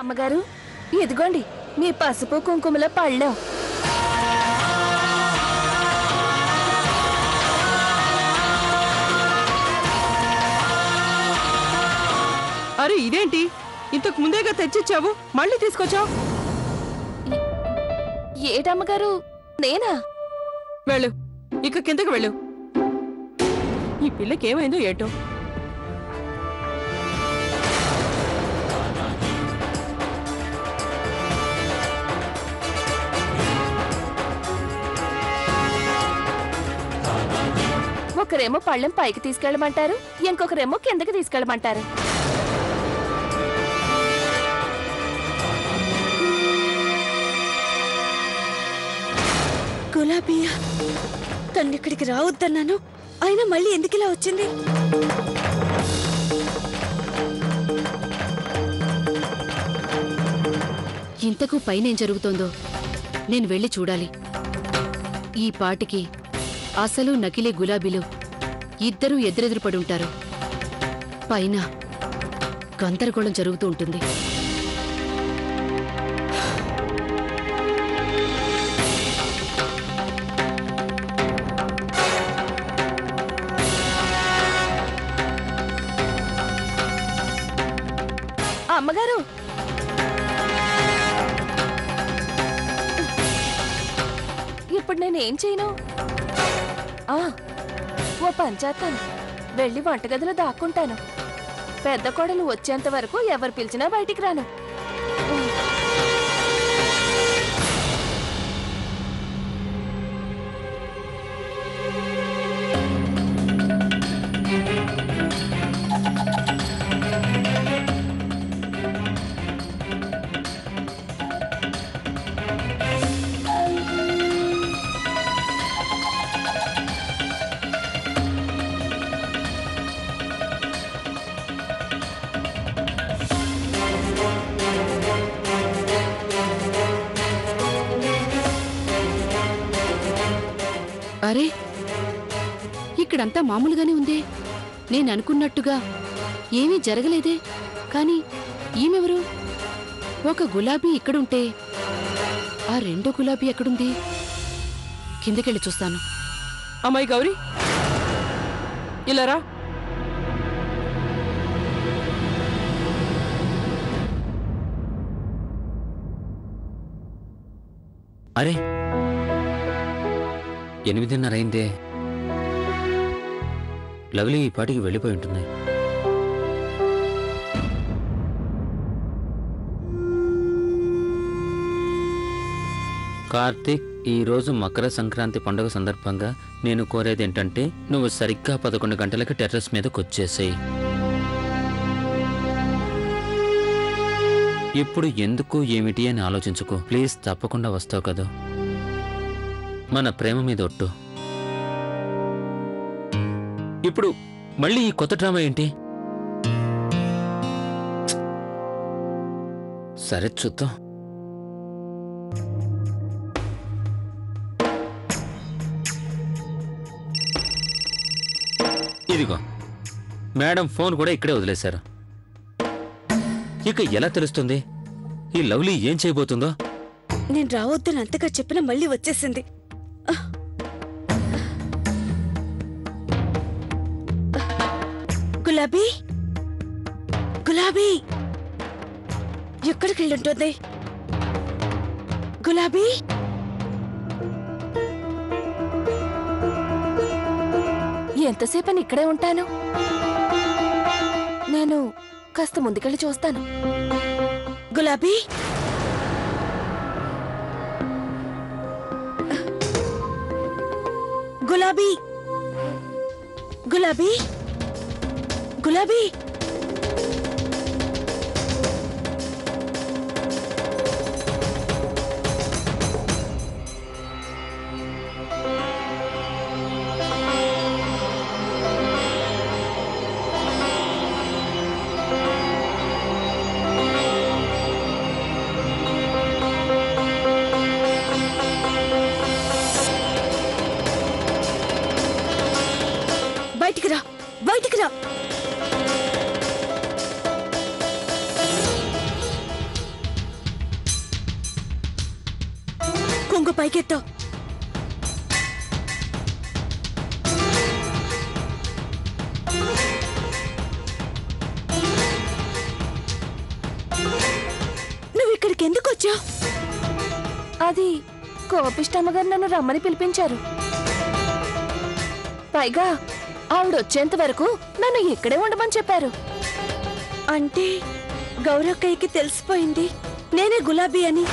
అమ్మగారు, ఇదిగోండి మీ పసుపు కుంకుమల పళ్ళెం. అరే ఇదేంటి, ఇంతకు ముందేగా తెచ్చిచ్చావు, మళ్ళీ తీసుకొచ్చావు? ఏటమ్మగారు, నేనా? వెళ్ళు, ఇక కిందకి వెళ్ళు. ఈ పిల్లకి ఏమైందో ఏటో. ఒకరేమో పళ్ళెం పైకి తీసుకెళ్ళమంటారు, ఇంకొకరేమో కిందకి తీసుకెళ్ళమంటారు. గులాబీయా, తను ఇక్కడికి రావద్దన్నాను, అయినా మళ్ళీ ఎందుకు ఇలా వచ్చింది? ఇంతకు పైనేం జరుగుతోందో నేను వెళ్ళి చూడాలి. ఈ పాటికి అసలు నకిలీ గులాబీలు ఇద్దరూ ఎదురెదురుపడుంటారు. పైన గందరగోళం జరుగుతూ ఉంటుంది. అమ్మగారు, ఇప్పుడు నేనేం చేయను? ఓ పని చేస్తాను, వెళ్ళి వంటగదిలో దాక్కుంటాను. పెద్ద కోడలు వచ్చేంత వరకు ఎవరు పిలిచినా బయటికి రాను. అరే, ఇక్కడంతా మామూలుగానే ఉందే. నేననుకున్నట్టుగా ఏమీ జరగలేదే. కాని ఈమెవరు? ఒక గులాబీ ఇక్కడుంటే ఆ రెండో గులాబీ ఎక్కడుంది? కిందకెళ్ళి చూస్తాను. అమ్మాయి గౌరీ, ఇలా రా. అరే 8:30 అయిందే. లవ్లీ ఈ పాటికి వెళ్ళిపోయి ఉంటుంది. కార్తీక్, ఈరోజు మకర సంక్రాంతి పండుగ సందర్భంగా నేను కోరేదేంటంటే నువ్వు సరిగ్గా 11 గంటలకి టెర్రస్ మీదకి వచ్చేసేయి. ఇప్పుడు ఎందుకు ఏమిటి అని ఆలోచించుకో. ప్లీజ్, తప్పకుండా వస్తావు కదా? మన ప్రేమ మీద ఒట్టు. ఇప్పుడు మళ్ళీ ఈ కొత్త డ్రామా ఏంటి? సరే చూద్దాం. ఇదిగో మేడం ఫోన్ కూడా ఇక్కడే వదిలేశారు. ఇక ఎలా తెలుస్తుంది ఈ లవ్లీ ఏం చేయబోతుందో? నేను రావద్దని అంతగా చెప్పినా మళ్ళీ వచ్చేసింది. గులాబీ, గులాబీ ఎక్కడికి వెళ్ళుంటుంది? గులాబీ, ఎంతసేపని ఇక్కడే ఉంటాను? నేను కాస్త ముందుకెళ్ళి చూస్తాను. గులాబీ, గులాబీ, గులాబీ, గులాబీ. బయటికి రా, బయటికి రా. పైకెత్తావు. నువ్వు ఇక్కడికి ఎందుకు వచ్చావు? అది కోపిష్టమ్మగారు నన్ను రమ్మని పిలిపించారు. పైగా ఆవిడొచ్చేంత వరకు నన్ను ఇక్కడే ఉండమని చెప్పారు. అంటే గౌరక్కయ్యకి తెలిసిపోయింది నేనే గులాబీ అని.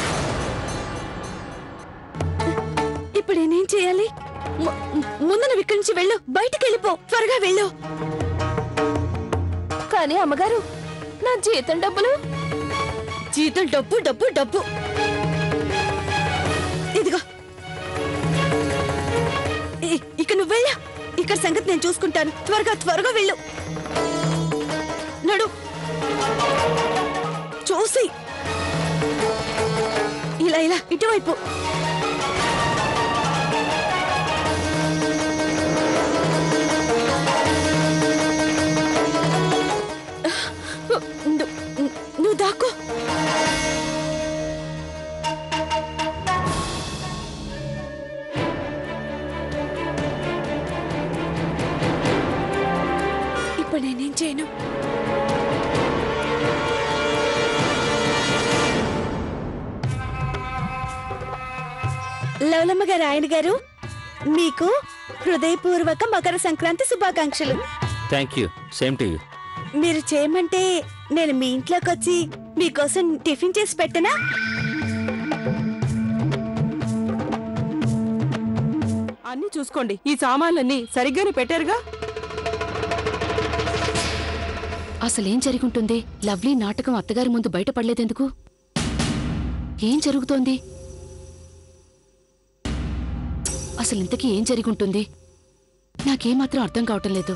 ఇప్పుడు నేనేం చేయాలి? ముందు నువ్వు ఇక్కడి నుంచి వెళ్ళు, బయటికి వెళ్ళిపో, త్వరగా వెళ్ళు. కానీ అమ్మగారు, నా జీతం డబ్బులు? జీతం డబ్బు డబ్బు డబ్బు. ఇదిగో, ఇక నువ్వు వెళ్ళా. ఇక్కడ సంగతి నేను చూసుకుంటాను. త్వరగా త్వరగా వెళ్ళు. నడు. చూసి ఇలా ఇలా ఇటువైపు. నువ్వు దాక్కో. ఇప్పుడు నేనేం చేయను? లవలమ్మ గారు, ఆయన గారు, మీకు హృదయపూర్వక మకర సంక్రాంతి శుభాకాంక్షలు. Thank you. Same to you. మీరు చేయమంటే నేను మీ ఇంట్లోకి వచ్చి మీకోసం టిఫిన్ చేసి పెట్టనా? అన్ని చూసుకోండి. ఈ సామాన్లన్నీ సరిగ్గానే పెట్టారుగా? అసలేం జరిగుంటుంది? లవ్లీ నాటకం అత్తగారి ముందు బయటపడలేదెందుకు? ఏం జరుగుతోంది? అసలింతకీ ఏం జరిగుంటుంది? నాకేమాత్రం అర్థం కావటం లేదు.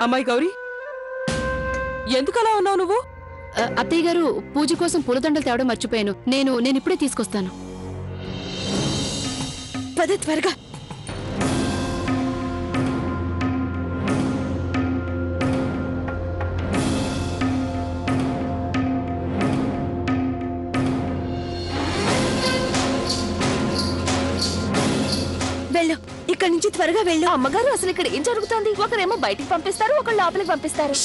అమ్మాయి గౌరీ, ఎందుకలా ఉన్నావు నువ్వు? అత్తయ్య గారు, పూజ కోసం పూలదండలు తేవడం మర్చిపోయాను. నేను ఇప్పుడే తీసుకొస్తాను. పద త్వరగా. వెళ్ళు, ఇక్కడి నుంచి త్వరగా వెళ్ళు. అమ్మగారు, అసలు ఇక్కడ ఏం జరుగుతోంది? ఒకరేమో బయటికి పంపిస్తారు, ఒకళ్ళు లోపలికి పంపిస్తారు.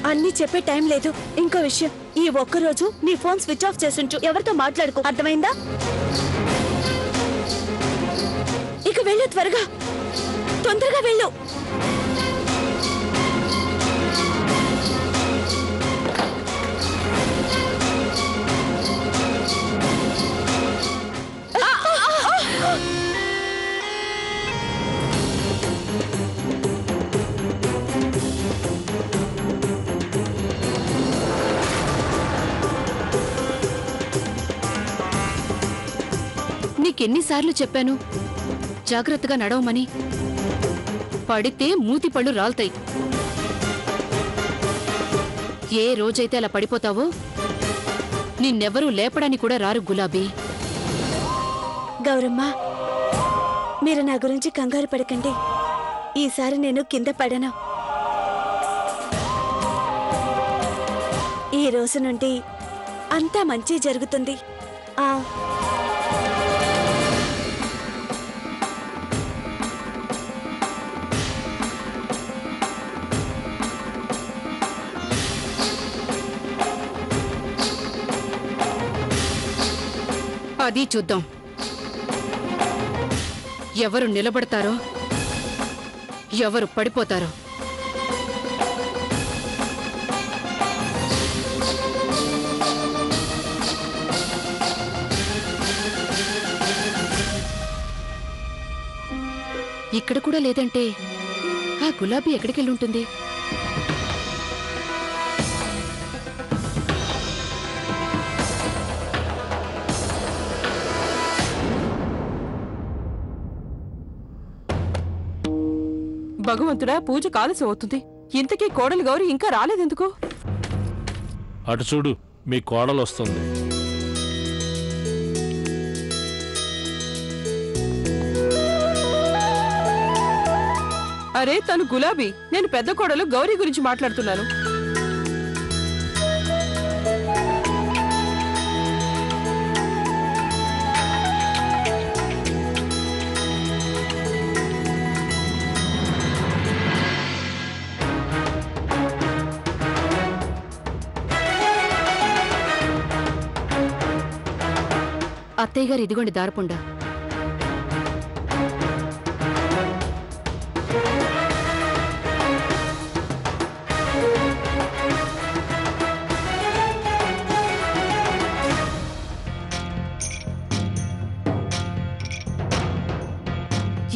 అన్ని చెప్పే టైం లేదు. ఇంకో విషయం, ఈ ఒక్కరోజు నీ ఫోన్ స్విచ్ ఆఫ్ చేసుంచు. ఎవరితో మాట్లాడుకో, అర్థమైందా? ఇక వెళ్ళు, త్వరగా, తొందరగా వెళ్ళు. నీకెన్నిసార్లు చెప్పాను జాగ్రత్తగా నడవమని? పడితే మూతి పళ్ళు రాల్తాయి. ఏ రోజైతే అలా పడిపోతావో నిన్నెవరూ లేపడానికి కూడా రారు గులాబీ. గౌరమ్మ, మీరు నా గురించి కంగారు పడకండి. ఈసారి నేను కింద పడను. ఈ రోజు నుండి అంతా మంచి జరుగుతుంది. అది చూద్దాం. ఎవరు నిలబడతారో, ఎవరు పడిపోతారో. ఇక్కడ కూడా లేదంటే ఆ గులాబీ ఎక్కడికెళ్ళి ఉంటుంది? భగవంతుడా, పూజ కాలసి అవుతుంది. ఇంతకీ కోడలు గౌరీ ఇంకా రాలేదెందుకు? అటు చూడు, మీ కోడలు వస్తుంది. అరే, తను గులాబీ. నేను పెద్ద కోడలు గౌరీ గురించి మాట్లాడుతున్నాను. అత్తయ్య గారు ఇదిగోండి దారపుండ.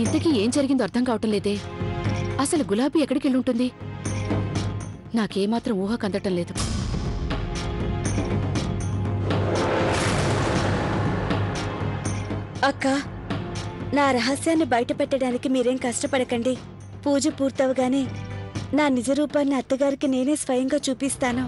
ఇంతకీ ఏం జరిగిందో అర్థం కావటం లేదే. అసలు గులాబీ ఎక్కడికెళ్ళుంటుంది? నాకేమాత్రం ఊహ కందటం లేదు. అక్క, నా రహస్యాన్ని బయట పెట్టడానికి మీరేం కష్టపడకండి. పూజ పూర్తవగానే నా నిజ రూపాన్ని అత్తగారికి నేనే స్వయంగా చూపిస్తాను.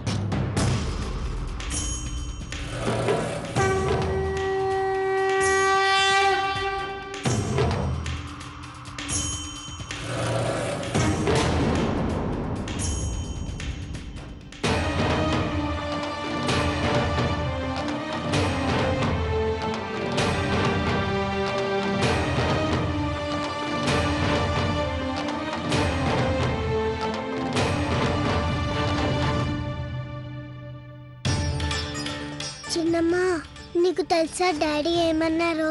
చిన్నమ్మా, నీకు తెలుసా డాడీ ఏమన్నారు?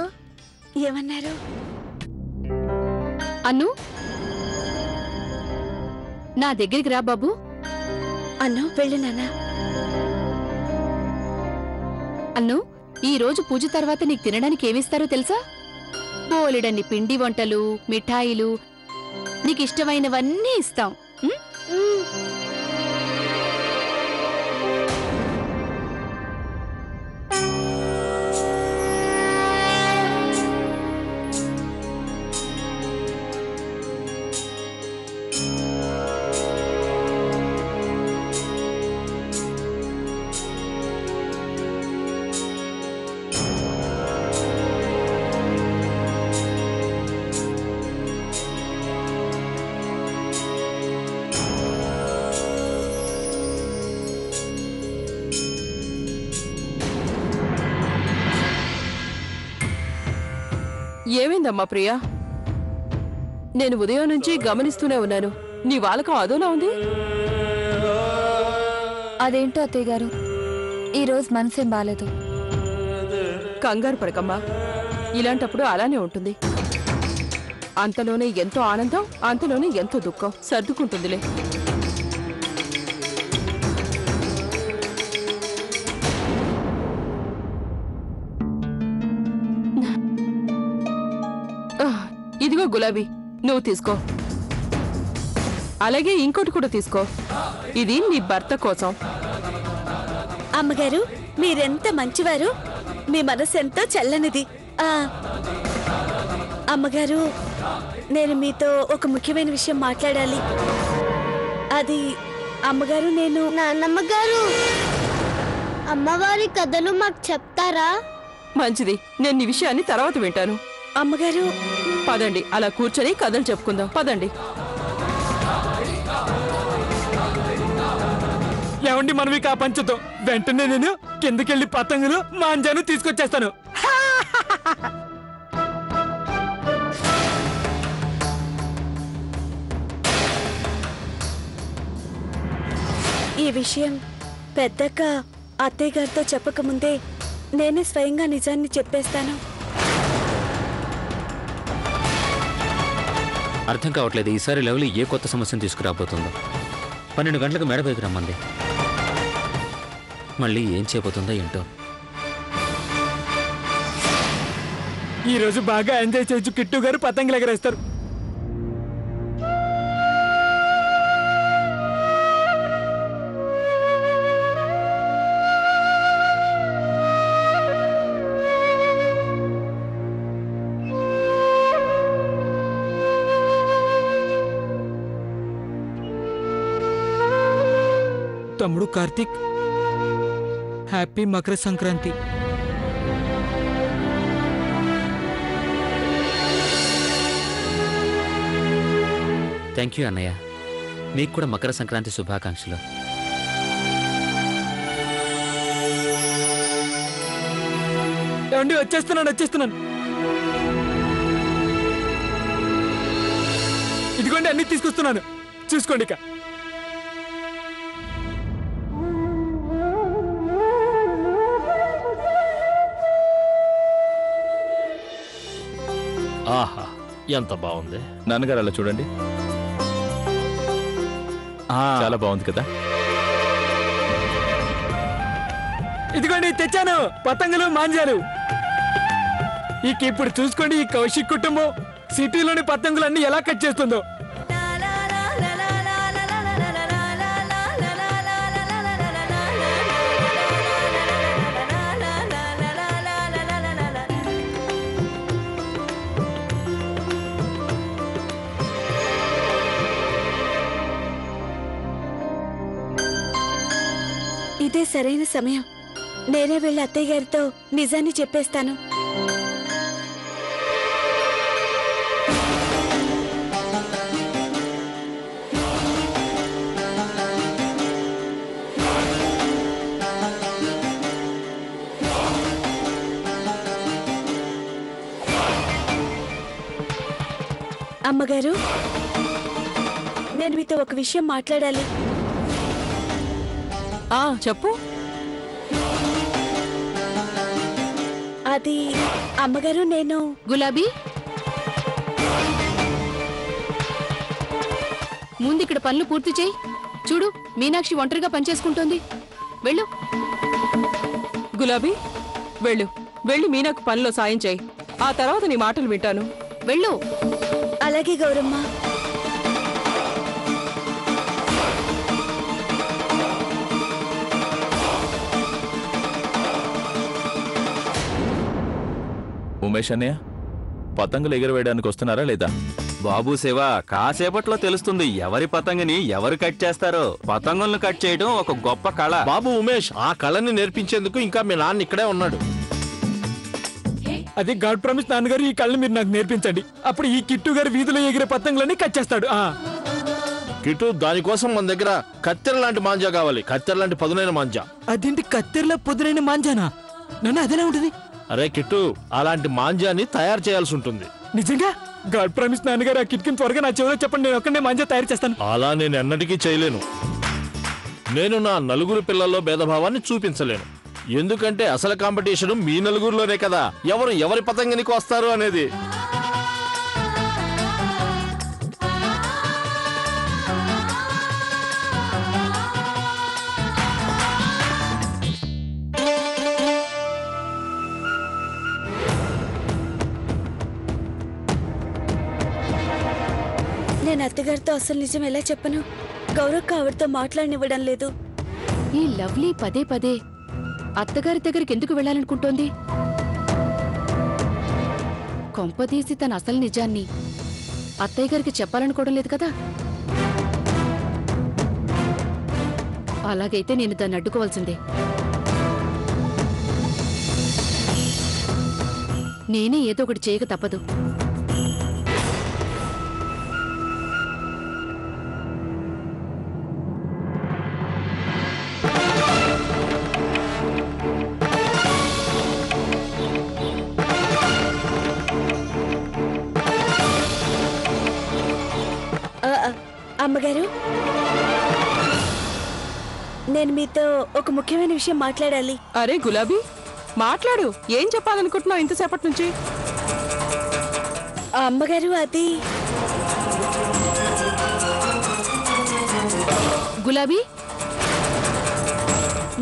ఏమన్నారు? అన్ను, నా దగ్గరికి రా బాబు. అన్ను, వెళ్ళు నాన్న. అన్ను, ఈ రోజు పూజ తర్వాత నీకు తినడానికి ఏమిస్తారో తెలుసా? బోలెడన్ని పిండి వంటలు, మిఠాయిలు, నీకిష్టమైనవన్నీ ఇస్తాం. ఏమైందమ్మా ప్రియా? నేను ఉదయం నుంచి గమనిస్తూనే ఉన్నాను. నీ వాలకం అదోలా ఉంది. అదేంటో అత్తయ్య గారు, ఈరోజు మనసేం బాలేదు. కంగారు పడకమ్మా, ఇలాంటప్పుడు అలానే ఉంటుంది. అంతలోనే ఎంతో ఆనందం, అంతలోనే ఎంతో దుఃఖం. సర్దుకుంటుందిలే. ఇదిగో గులాబీ, నువ్వు తీసుకో. అలాగే ఇంకోటి కూడా తీసుకో. ఇది నీ భర్త కోసం. అమ్మగారు, మీరెంత మంచివారు. మీ మనసు ఎంతో చల్లనిది. అమ్మగారు, నేను మీతో ఒక ముఖ్యమైన విషయం మాట్లాడాలి. అది అమ్మగారు, నేను నాన్నమ్మగారు, అమ్మవారి కథలు మాకు చెప్తారా? మంచిది, నేను ఈ విషయాన్ని తర్వాత వింటాను. అమ్మగారు, పదండి, అలా కూర్చొని కథలు చెప్పుకుందాం. పదండి. ఏమండి, మనం ఇక పంచుతాం. వెంటనే నేను కిందకెళ్ళి పతంగులు మాంజాను తీసుకొచ్చేస్తాను. ఈ విషయం పెద్దక్క అత్తయ్య గారితో చెప్పకముందే నేనే స్వయంగా నిజాన్ని చెప్పేస్తాను. అర్థం కావట్లేదు ఈసారి లవ్లీ ఏ కొత్త సమస్యను తీసుకురాబోతుందో. 12 గంటలకు మేడపైకి రమ్మంది. మళ్ళీ ఏం చేయబోతుందో ఏంటో. ఈ రోజు బాగా ఎంజాయ్ చేయొచ్చు. కిట్టు గారు పతంగులు ఎగరేస్తారు. తమ్ముడు Karthik, happy Makar Sankranti. Thank you అన్నయ్య. మీకు కూడా మకర సంక్రాంతి శుభాకాంక్షలు. ఏమండి, వచ్చేస్తున్నాను. ఇదిగోండి, అన్ని తీసుకొస్తున్నాను. చూసుకోండి. ఇక ఆహా ఎంత బాగుంది. నాన్నగారు అలా చూడండి, చాలా బాగుంది కదా. ఇదిగోండి తెచ్చాను పతంగులు మాంజాలు. ఇక ఇప్పుడు చూసుకోండి ఈ కౌశిక్ కుటుంబం సిటీలోని పతంగులన్నీ ఎలా కట్ చేస్తుందో. ఇదే సరైన సమయం. నేనే వెళ్ళి అత్తయ్య గారితో నిజాన్ని చెప్పేస్తాను. అమ్మగారు, నేను మీతో ఒక విషయం మాట్లాడాలి. చెప్పు. అది అమ్మగారు, నేను గులాబీ, ముందు ఇక్కడ పనులు పూర్తి చేయి. చూడు, మీనాక్షి ఒంటరిగా పనిచేసుకుంటోంది. వెళ్ళు. గులాబీ, వెళ్ళు. వెళ్ళి మీనాకు పనిలో సాయం చేయి. ఆ తర్వాత నీ మాటలు వింటాను. వెళ్ళు. అలాగే గౌరమ్మ. ఉమేష్ అన్నయ్య, పతంగులు ఎగరవేయడానికి వస్తున్నారా లేదా? బాబు శివ, కాసేపట్లో తెలుస్తుంది ఎవరి పతంగిని ఎవరు కట్ చేస్తారో. పతంగులను కట్ చేయడం ఒక గొప్ప కళ. బాబు ఉమేష్, ఆ కళని నేర్పించేందుకు ఇంకా మీ నాన్న ఇక్కడే ఉన్నాడు. అది గాడ్ ప్రామిస్ నాన్నగారు, ఈ కళ్ళని మీరు నాకు నేర్పించండి. అప్పుడు ఈ కిట్టు గారు వీధిలో ఎగిరే పతంగులన్నీ కట్ చేస్తాడు. కిటు, దానికోసం మన దగ్గర కత్తెర లాంటి మాంజా కావాలి. కత్తెర లాంటి పదునైన మాంజా. అదేంటి కత్తెరలా పొద్దునైన మాంజానా? నన్ను అదేలా ఉంటుంది? అరే కిట్టు, అలాంటి మాంజాని తయారు చేయాల్సి ఉంటుంది. నిజంగా? గాడ్ ప్రామిస్ నాన్నగారు, ఆ కిట్కిని త్వరగా నా చెవిలో చెప్పండి, నేను ఒక్కడే మాంజా తయారు చేస్తాను. అలా నేను ఎన్నటికీ చేయలేను. నేను నా నలుగురు పిల్లల్లో భేదభావాన్ని చూపించలేను. ఎందుకంటే అసలు కాంపిటీషన్ మీ నలుగురిలోనే కదా, ఎవరు ఎవరి పతంగినికి వస్తారు అనేది. నేను అత్తగారితో అసలు నిజం ఎలా చెప్పను? గౌరవ్ ఆవిడతో మాట్లాడనివ్వడం లేదు. ఈ లవ్లీ పదే పదే అత్తగారి దగ్గరికి ఎందుకు వెళ్ళాలనుకుంటోంది? కొంపదీసి తన అసలు నిజాన్ని అత్తయ్య గారికి చెప్పాలనుకోవడం లేదు కదా? అలాగైతే నేను దాన్ని అడ్డుకోవాల్సిందే. నేనే ఏదో ఒకటి చేయక తప్పదు. అమ్మగారు, నేను మీతో ఒక ముఖ్యమైన విషయం మాట్లాడాలి. అరే గులాబీ, మాట్లాడు. ఏం చెప్పాలనుకుంటున్నావు ఇంతసేపటి నుంచి? అమ్మగారు, అది గులాబీ,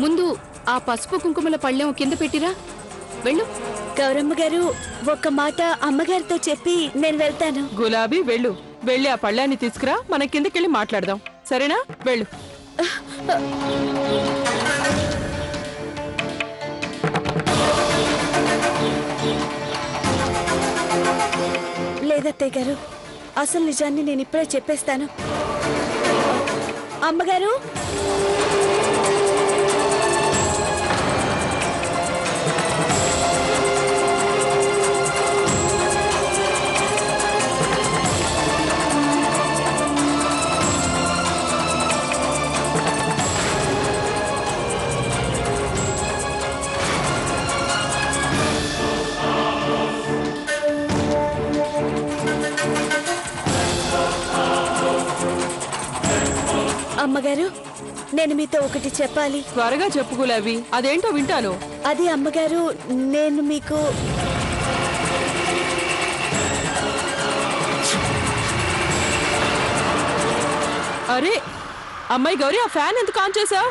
ముందు ఆ పసుపు కుంకుమల పళ్ళెం కింద పెట్టిరా. వెళ్ళు. గౌరమ్మ గారు, ఒక్క మాట అమ్మగారితో చెప్పి నేను వెళ్తాను. గులాబీ, వెళ్ళు. వెళ్ళి ఆ పళ్ళాన్ని తీసుకురా, మన కిందకెళ్ళి మాట్లాడదాం. సరేనా? వెళ్ళు. లేదత్తయ్య గారు, అసలు నిజాన్ని నేను ఇప్పుడే చెప్పేస్తాను. అమ్మగారు, అమ్మగారు, నేను మీతో ఒకటి చెప్పాలి. త్వరగా చెప్పు గులాబీ, అదేంటో వింటాను. అది అమ్మగారు, నేను మీకు అరే అమ్మాయి గౌరీ, ఆ ఫ్యాన్ ఎందుకు ఆన్ చేసావు?